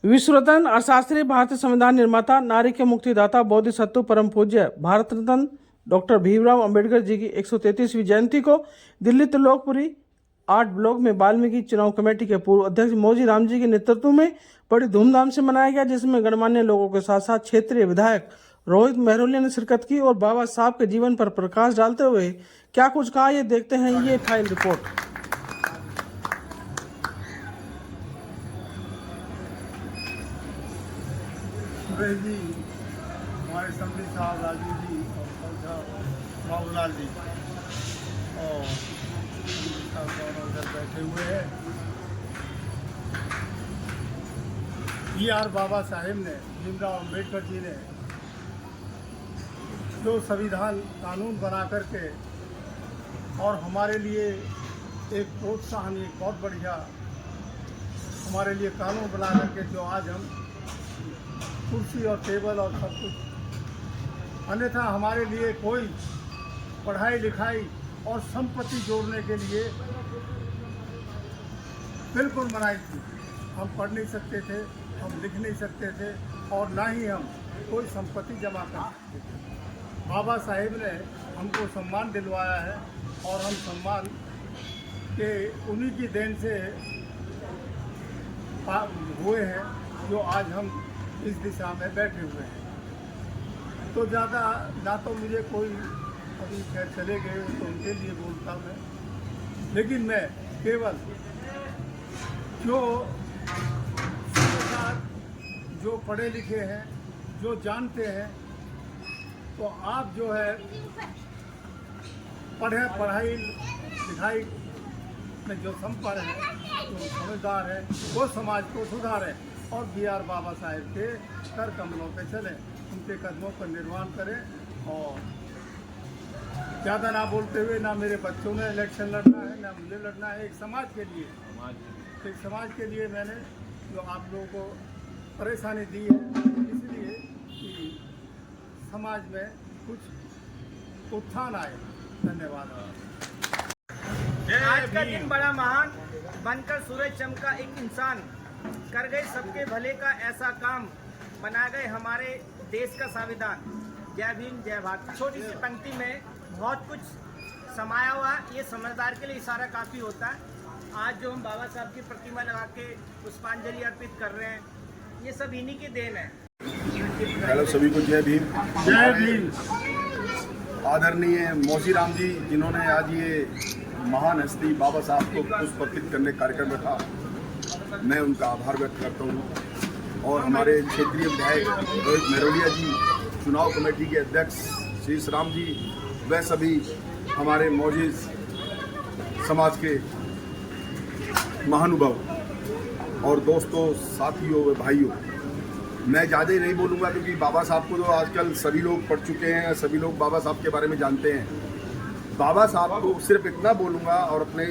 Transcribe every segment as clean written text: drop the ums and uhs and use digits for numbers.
विश्व रत्न अर्थशास्त्री, भारतीय संविधान निर्माता, नारी के मुक्तिदाता, बोधिसत्व, परम पूज्य भारत रत्न डॉक्टर भीमराव अंबेडकर जी की 133वीं जयंती को दिल्ली त्रिलोकपुरी 8 ब्लॉक में वाल्मीकि चुनाव कमेटी के पूर्व अध्यक्ष मौजी राम जी के नेतृत्व में बड़ी धूमधाम से मनाया गया, जिसमें गणमान्य लोगों के साथ साथ क्षेत्रीय विधायक रोहित मेहरोलिया ने शिरकत की और बाबा साहब के जीवन पर प्रकाश डालते हुए क्या कुछ कहा, ये देखते हैं ये फाइल रिपोर्ट। जी, हमारे समझी साहब, राजू जी और बाबूलाल जी और उधर बैठे हुए हैं। B.R. बाबा साहेब ने, भीमराव अंबेडकर जी ने जो संविधान कानून बना करके और हमारे लिए एक प्रोत्साहन, एक बहुत बढ़िया हमारे लिए कानून बना करके जो आज हम कुर्सी और टेबल और सब कुछ, अन्यथा हमारे लिए कोई पढ़ाई लिखाई और संपत्ति जोड़ने के लिए बिल्कुल मनाही थी। हम पढ़ नहीं सकते थे, हम लिख नहीं सकते थे और ना ही हम कोई संपत्ति जमा कर सकते थे। बाबा साहेब ने हमको सम्मान दिलवाया है और हम सम्मान के उन्हीं की देन से हुए हैं जो आज हम इस दिशा में बैठे हुए हैं। तो ज़्यादा ना तो मुझे कोई, अभी खैर चले गए तो उनके लिए बोलता मैं, लेकिन मैं केवल जो पढ़े लिखे हैं, जो जानते हैं, तो आप जो है पढ़ाई लिखाई में जो संपन्न है, जो समझदार है, वो समाज को सुधारें और B.R. बाबा साहेब के कर कमलों पे चलें, उनके कदमों पर निर्माण करें। और ज़्यादा ना बोलते हुए, ना मेरे बच्चों ने इलेक्शन लड़ना है, ना मुझे लड़ना है, एक समाज के लिए मैंने जो आप लोगों को परेशानी दी है, इसलिए कि समाज में कुछ उत्थान आए। धन्यवाद। आज का दिन बड़ा महान, बनकर सूरज चमका एक इंसान, कर गए सबके भले का ऐसा काम, बना गए हमारे देश का संविधान। जय भीम, जय भारत। छोटी सी पंक्ति में बहुत कुछ समाया हुआ, ये समझदार के लिए इशारा काफ़ी होता है। आज जो हम बाबा साहब की प्रतिमा लगा के पुष्पांजलि अर्पित कर रहे हैं, ये सब इन्हीं की देन है। हेलो सभी को, जय भीम। जय भीम। आदरणीय मौजी राम जी, जिन्होंने आज ये महान हस्ती बाबा साहब को पुष्प अर्पित करने कार्यक्रम रखा, मैं उनका आभार व्यक्त करता हूँ। और हमारे क्षेत्रीय विधायक रोहित मेहरोलिया जी, चुनाव कमेटी के अध्यक्ष श्री राम जी, वह सभी हमारे मौजूद समाज के महानुभाव और दोस्तों, साथियों व भाइयों, मैं ज़्यादा ही नहीं बोलूँगा क्योंकि बाबा साहब को तो आजकल सभी लोग पढ़ चुके हैं, सभी लोग बाबा साहब के बारे में जानते हैं। बाबा साहब को सिर्फ इतना बोलूँगा और अपने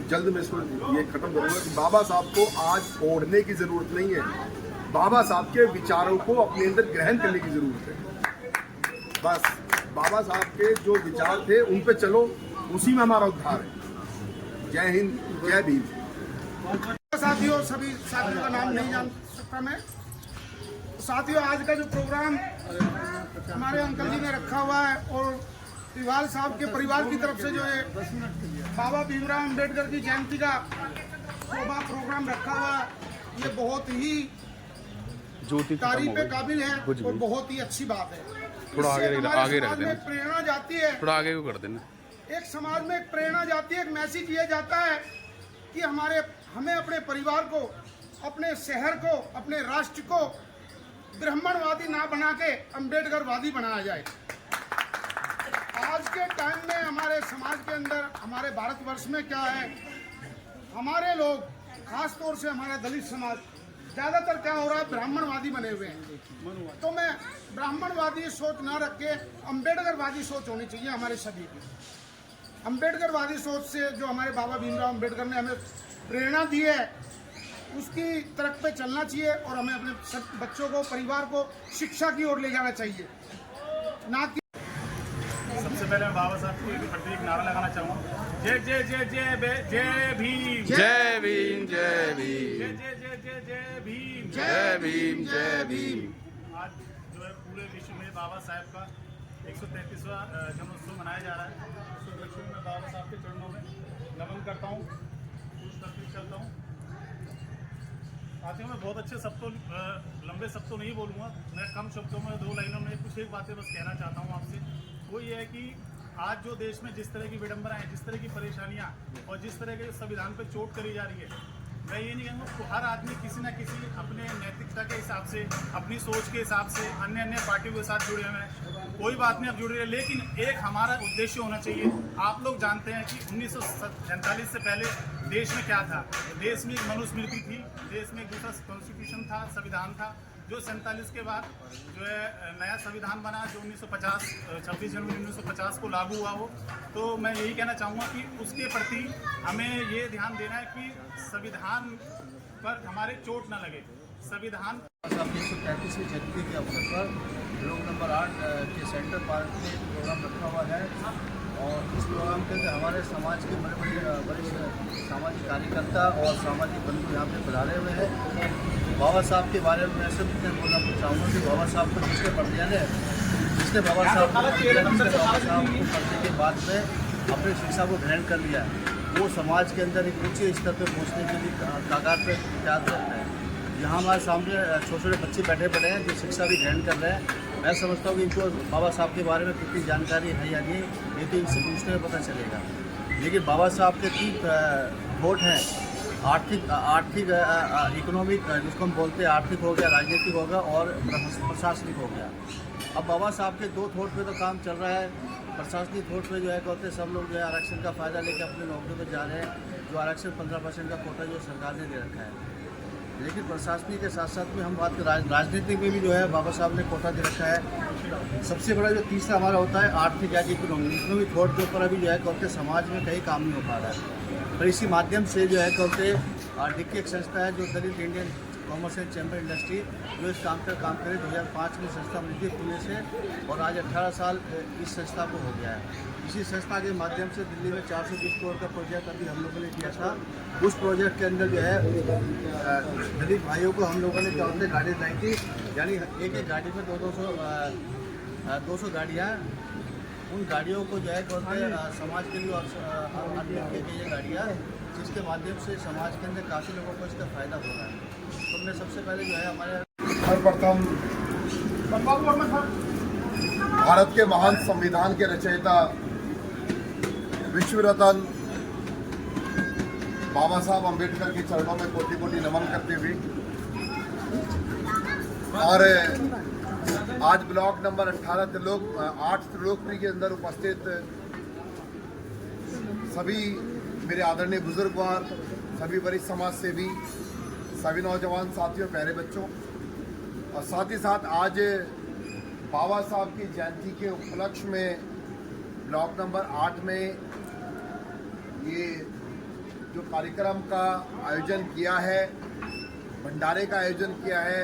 जल्द में इसको ये खत्म करूँगा कि बाबा साहब को आज ओढ़ने की ज़रूरत नहीं है, बाबा साहब के विचारों को अपने अंदर ग्रहण करने की ज़रूरत है। बस बाबा साहब के जो विचार थे उन पे चलो, उसी में हमारा उद्धार है। जय हिंद, जय भीम। साथियों, सभी साथियों का नाम नहीं जान सकता मैं। साथियों, आज का जो प्रोग्राम हमारे अंकल जी ने रखा हुआ है और तिवाल साहब के परिवार की तरफ से जो है बाबा भीमराव अंबेडकर की जयंती का शोभा प्रोग्राम रखा हुआ, ये बहुत ही तारीफ के काबिल है और बहुत ही अच्छी बात है। थोड़ा आगे रख देना, प्रेरणा जाती है, थोड़ा आगे को कर देना। एक समाज में एक प्रेरणा जाती है, एक मैसेज ये जाता है कि हमें अपने परिवार को, अपने शहर को, अपने राष्ट्र को ब्राह्मणवादी ना बना के अम्बेडकरवादी बनाया जाए। आज के टाइम में हमारे समाज के अंदर, हमारे भारतवर्ष में क्या है, हमारे लोग, खास तौर से हमारा दलित समाज, ज़्यादातर क्या हो रहा है, ब्राह्मणवादी बने हुए हैं। तो मैं ब्राह्मणवादी सोच ना रख के अम्बेडकरवादी सोच होनी चाहिए हमारे सभी की। अम्बेडकरवादी सोच से जो हमारे बाबा भीमराव अम्बेडकर ने हमें प्रेरणा दी है, उसकी तरफ पे चलना चाहिए और हमें अपने सब बच्चों को, परिवार को शिक्षा की ओर ले जाना चाहिए, ना कि। सबसे पहले मैं बाबा साहब के प्रति एक नारा लगाना चाहूँगा। जय जय जय जय जय भीम जय भीम जय भीम जय जय जय जय जय भीम जय भीम जय भीम। आज जो है पूरे विश्व में बाबा साहेब का 133वां जन्मोत्सव मनाया जा रहा है। उस उपलक्ष्य में मैं बाबा साहब के चरणों में नमन करता हूँ, पुष्प करता हूँ। साथियों, मैं बहुत अच्छे शब्द तो लंबे शब्द तो नहीं बोलूँगा, मैं कम शब्दों में 2 लाइनों में कुछ एक बातें बस कहना चाहता हूँ आपसे। वो ये है कि आज जो देश में जिस तरह की विडंबना है, जिस तरह की परेशानियाँ और जिस तरह के संविधान पर चोट करी जा रही है, मैं ये नहीं कहूँगा तो हर आदमी किसी न किसी अपने नैतिकता के हिसाब से, अपनी सोच के हिसाब से अन्य पार्टियों के साथ जुड़े हुए हैं। कोई बात नहीं, अब जुड़े रहे, लेकिन एक हमारा उद्देश्य होना चाहिए। आप लोग जानते हैं कि 1947 से पहले देश में क्या था। देश में एक मनुस्मृति थी, देश में एक दूसरा कॉन्स्टिट्यूशन था, संविधान था, जो 47 के बाद जो है नया संविधान बना, जो 1950 26 जनवरी 1950 को लागू हुआ हो। तो मैं यही कहना चाहूँगा कि उसके प्रति हमें ये ध्यान देना है कि संविधान पर हमारे चोट न लगे। संविधान साहब की 135वीं जयंती के अवसर पर ब्लॉक नंबर 8 के सेंटर पार्क में एक प्रोग्राम रखा हुआ है और इस प्रोग्राम के अंदर हमारे समाज के बड़े बड़े वरिष्ठ सामाजिक कार्यकर्ता और सामाजिक बंधु यहाँ पे पधारे हुए हैं। बाबा साहब के बारे में मैं सिर्फ इतना बोलना चाहूँगा कि बाबा साहब को जिसने पढ़ दिया ने, जिसने बाबा साहब को पढ़ने के बाद में अपनी शिक्षा को ग्रहण कर लिया, वो समाज के अंदर एक उच्च स्तर पर पहुँचने के लिए कागार पर तैयार करते हैं। यहाँ हमारे सामने छोटे छोटे बच्चे बैठे पड़े हैं जो शिक्षा भी ग्रहण कर रहे हैं। मैं समझता हूँ कि इनको बाबा साहब के बारे में कितनी जानकारी है या नहीं, ये तो इनसे पूछने में पता चलेगा। लेकिन बाबा साहब के 3 वोट हैं, आर्थिक इकोनॉमिक, जिसको हम बोलते हैं आर्थिक हो गया, राजनीतिक होगा और प्रशासनिक हो गया। अब बाबा साहब के 2 थोट पे तो काम चल रहा है। प्रशासनिक थोट पे जो है कहते हैं सब लोग जो है आरक्षण का फ़ायदा लेकर अपनी नौकरी पर जा रहे हैं, जो आरक्षण 15% का कोटा जो सरकार ने दे रखा है। लेकिन प्रशासनिक के साथ साथ में हम बात करें राजनीति में भी जो है बाबा साहब ने कोटा दे रखा है। सबसे बड़ा जो तीसरा हमारा होता है आर्थिक या इकोनॉमिक थोट के ऊपर अभी जो है कहते समाज में कहीं काम नहीं हो पा रहा है। पर इसी माध्यम से जो है कहते डिक्की एक संस्था है जो Dalit Indian commerce and chamber industry, जो इस काम पर काम करे 2005 में संस्था बनी थी पुणे से, और आज 18 साल इस संस्था को हो गया है। इसी संस्था के माध्यम से दिल्ली में 420 करोड़ का प्रोजेक्ट अभी हम लोगों ने किया था। उस प्रोजेक्ट के अंदर जो है दलित भाइयों को हम लोगों ने क्या होते गाड़ी लाई थी, यानी एक गाड़ी में 200 गाड़ियाँ, उन गाड़ियों को जो है समाज के लिए और ये गाड़ियाँ, जिसके माध्यम से समाज के अंदर काफ़ी लोगों को इसका फ़ायदा हो रहा है। तो हमने सबसे पहले जो है हमारे सर्वप्रथम भारत के महान संविधान के रचयिता विश्व रत्न बाबा साहब अम्बेडकर के चरणों में कोटि कोटि नमन करते हुए और आज ब्लॉक नंबर 8 त्रिलोकपुरी के अंदर उपस्थित सभी मेरे आदरणीय बुजुर्गवार, सभी वरिष्ठ समाज सेवी, सभी नौजवान साथियों, प्यारे बच्चों, और साथ ही साथ आज बाबा साहब की जयंती के उपलक्ष्य में ब्लॉक नंबर 8 में ये जो कार्यक्रम का आयोजन किया है, भंडारे का आयोजन किया है,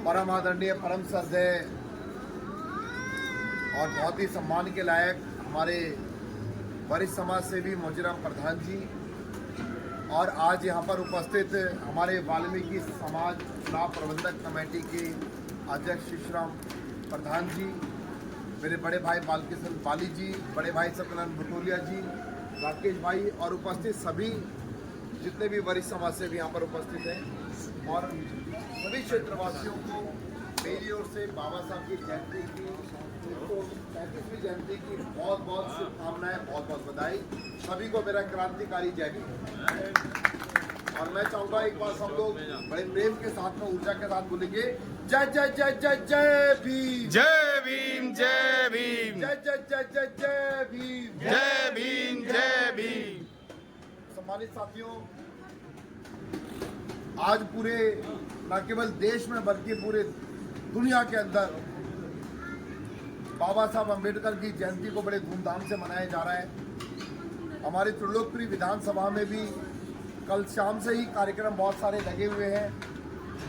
परम आदरणीय, परम श्रद्धेय और बहुत ही सम्मान के लायक हमारे वरिष्ठ समाज सेवी मोजीराम प्रधान जी, और आज यहाँ पर उपस्थित हमारे वाल्मीकि समाज चुनाव प्रबंधक कमेटी के अध्यक्ष शिशराम प्रधान जी, मेरे बड़े भाई बालकृष्ण बाली जी, बड़े भाई सत्यनारायण बुटोलिया जी, राकेश भाई, और उपस्थित सभी जितने भी वरिष्ठ समाज सेवी यहाँ पर उपस्थित हैं, और सभी क्षेत्रवासियों को मेरी ओर से बाबा साहब की जयंती की 135वीं जयंती की बहुत बहुत शुभकामनाएं, बहुत बहुत बधाई। सभी को मेरा क्रांतिकारी जय भीम। और मैं चाहूँगा एक बार सब लोग बड़े प्रेम के साथ में, ऊर्जा के साथ बोलेंगे जय जय जय जय जय भीम, जय भीम जय भीम, जय जय जय जय जय भीम, जय भीम जय भीम। सम्मानित साथियों, आज पूरे न केवल देश में बल्कि पूरे दुनिया के अंदर बाबा साहब अम्बेडकर की जयंती को बड़े धूमधाम से मनाया जा रहा है। हमारी त्रिलोकपुरी विधानसभा में भी कल शाम से ही कार्यक्रम बहुत सारे लगे हुए हैं।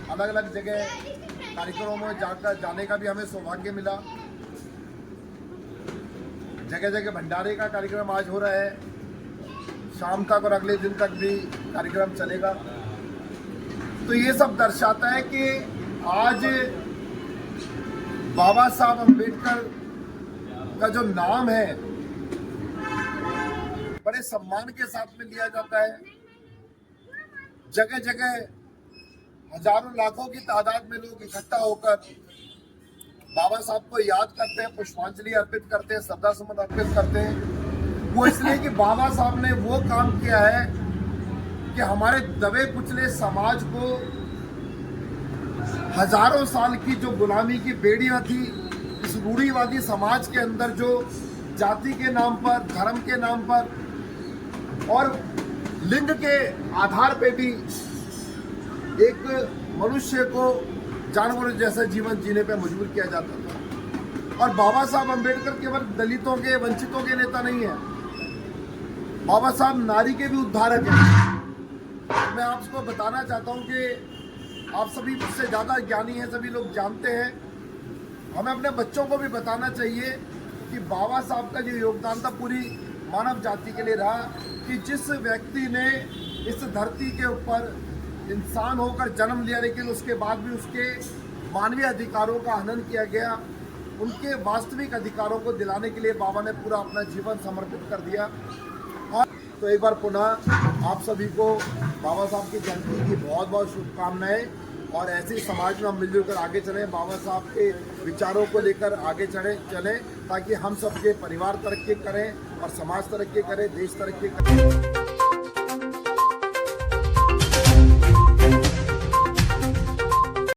अलग अलग जगह कार्यक्रमों में जाने का भी हमें सौभाग्य मिला। जगह जगह भंडारे का कार्यक्रम आज हो रहा है। शाम तक और अगले दिन तक भी कार्यक्रम चलेगा। तो ये सब दर्शाता है कि आज बाबा साहब अम्बेडकर का जो नाम है बड़े सम्मान के साथ में लिया जाता है। जगह जगह हजारों लाखों की तादाद में लोग इकट्ठा होकर बाबा साहब को याद करते हैं, पुष्पांजलि अर्पित करते हैं, श्रद्धा सुमन अर्पित करते हैं। वो इसलिए कि बाबा साहब ने वो काम किया है कि हमारे दबे कुचले समाज को हजारों साल की जो गुलामी की बेड़ियां थी, इस रूढ़िवादी समाज के अंदर जो जाति के नाम पर, धर्म के नाम पर और लिंग के आधार पे भी एक मनुष्य को जानवरों जैसा जीवन जीने पे मजबूर किया जाता था। और बाबा साहब अम्बेडकर केवल दलितों के, वंचितों के नेता नहीं है, बाबा साहब नारी के भी उद्धारक हैं। मैं आपको बताना चाहता हूं कि आप सभी मुझसे ज़्यादा ज्ञानी हैं, सभी लोग जानते हैं। हमें अपने बच्चों को भी बताना चाहिए कि बाबा साहब का जो योगदान था पूरी मानव जाति के लिए रहा, कि जिस व्यक्ति ने इस धरती के ऊपर इंसान होकर जन्म लिया लेकिन उसके बाद भी उसके मानवीय अधिकारों का हनन किया गया, उनके वास्तविक अधिकारों को दिलाने के लिए बाबा ने पूरा अपना जीवन समर्पित कर दिया। और तो एक बार पुनः आप सभी को बाबा साहब की जयंती की बहुत बहुत शुभकामनाएं, और ऐसे ही समाज में हम मिलजुल कर आगे चलें, बाबा साहब के विचारों को लेकर आगे चलें ताकि हम सबके परिवार तरक्की करें और समाज तरक्की करे, देश तरक्की करे।